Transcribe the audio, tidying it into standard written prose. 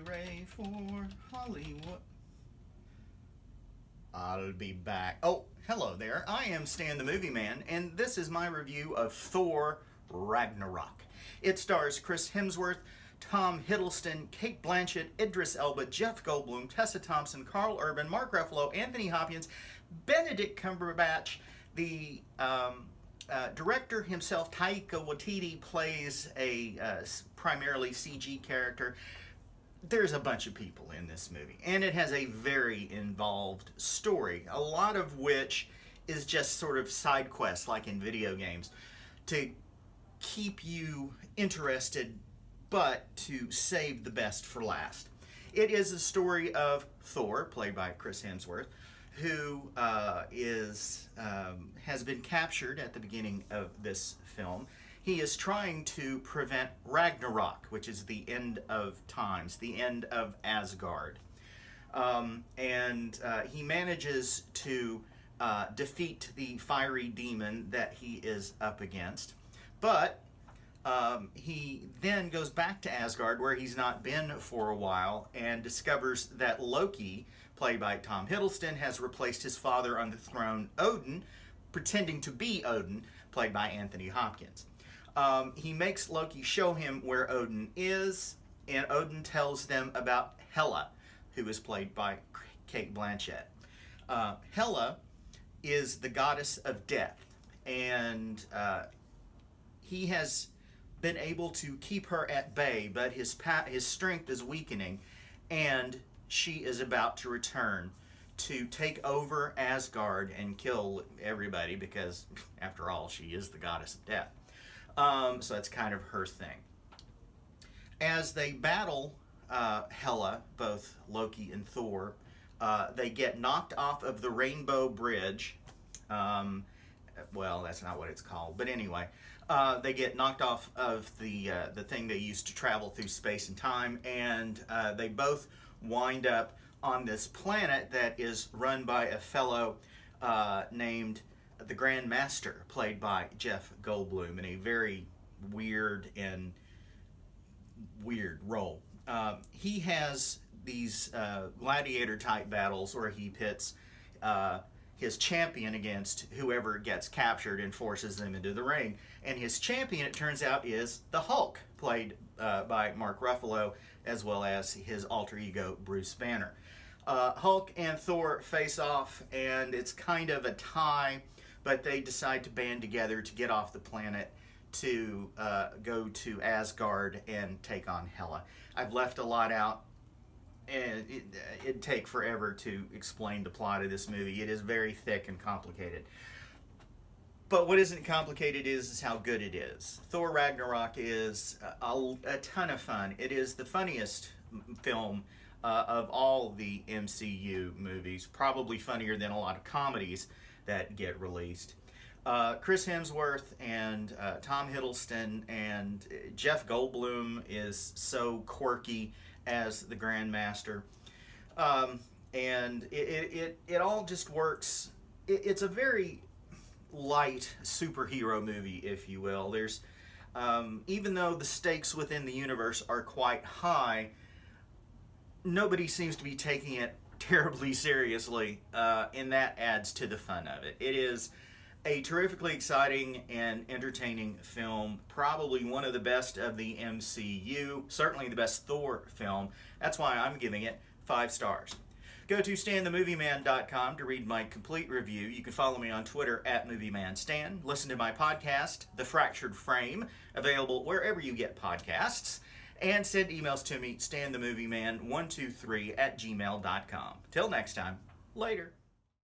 Hooray for Hollywood. I'll be back. Oh, hello there. I am Stan the Movie Man, and this is my review of Thor Ragnarok. It stars Chris Hemsworth, Tom Hiddleston, Cate Blanchett, Idris Elba, Jeff Goldblum, Tessa Thompson, Carl Urban, Mark Ruffalo, Anthony Hopkins, Benedict Cumberbatch. The director himself, Taika Waititi, plays a primarily CG character. There's a bunch of people in this movie, and it has a very involved story, a lot of which is just sort of side quests like in video games to keep you interested, but to save the best for last. It is a story of Thor, played by Chris Hemsworth, who has been captured at the beginning of this film. He is trying to prevent Ragnarok, which is the end of times, the end of Asgard. He manages to defeat the fiery demon that he is up against. But he then goes back to Asgard, where he's not been for a while, and discovers that Loki, played by Tom Hiddleston, has replaced his father on the throne, Odin, pretending to be Odin, played by Anthony Hopkins. He makes Loki show him where Odin is, and Odin tells them about Hela, who is played by Cate Blanchett. Hela is the goddess of death, and he has been able to keep her at bay, but his strength is weakening, and she is about to return to take over Asgard and kill everybody, because, after all, she is the goddess of death. So that's kind of her thing. As they battle Hela, both Loki and Thor, they get knocked off of the Rainbow Bridge. Well, that's not what it's called, but anyway, they get knocked off of the thing they used to travel through space and time, and they both wind up on this planet that is run by a fellow named the Grand Master, played by Jeff Goldblum, in a very weird role. He has these gladiator-type battles where he pits his champion against whoever gets captured and forces them into the ring. And his champion, it turns out, is the Hulk, played by Mark Ruffalo, as well as his alter ego, Bruce Banner. Hulk and Thor face off, and it's kind of a tie, but they decide to band together to get off the planet to go to Asgard and take on Hela. I've left a lot out, and it'd take forever to explain the plot of this movie. It is very thick and complicated. But what isn't complicated is how good it is. Thor Ragnarok is a ton of fun. It is the funniest film of all the MCU movies, probably funnier than a lot of comedies that get released. Chris Hemsworth and Tom Hiddleston and Jeff Goldblum is so quirky as the Grand Master. And it all just works. It's a very light superhero movie, if you will. There's even though the stakes within the universe are quite high, nobody seems to be taking it terribly seriously, and that adds to the fun of it. It is a terrifically exciting and entertaining film, probably one of the best of the MCU, certainly the best Thor film. That's why I'm giving it 5 stars. Go to StanTheMovieMan.com to read my complete review. You can follow me on Twitter at MovieManStan. Listen to my podcast, The Fractured Frame, available wherever you get podcasts. And send emails to me, StanTheMovieMan123 at gmail.com. Till next time, later.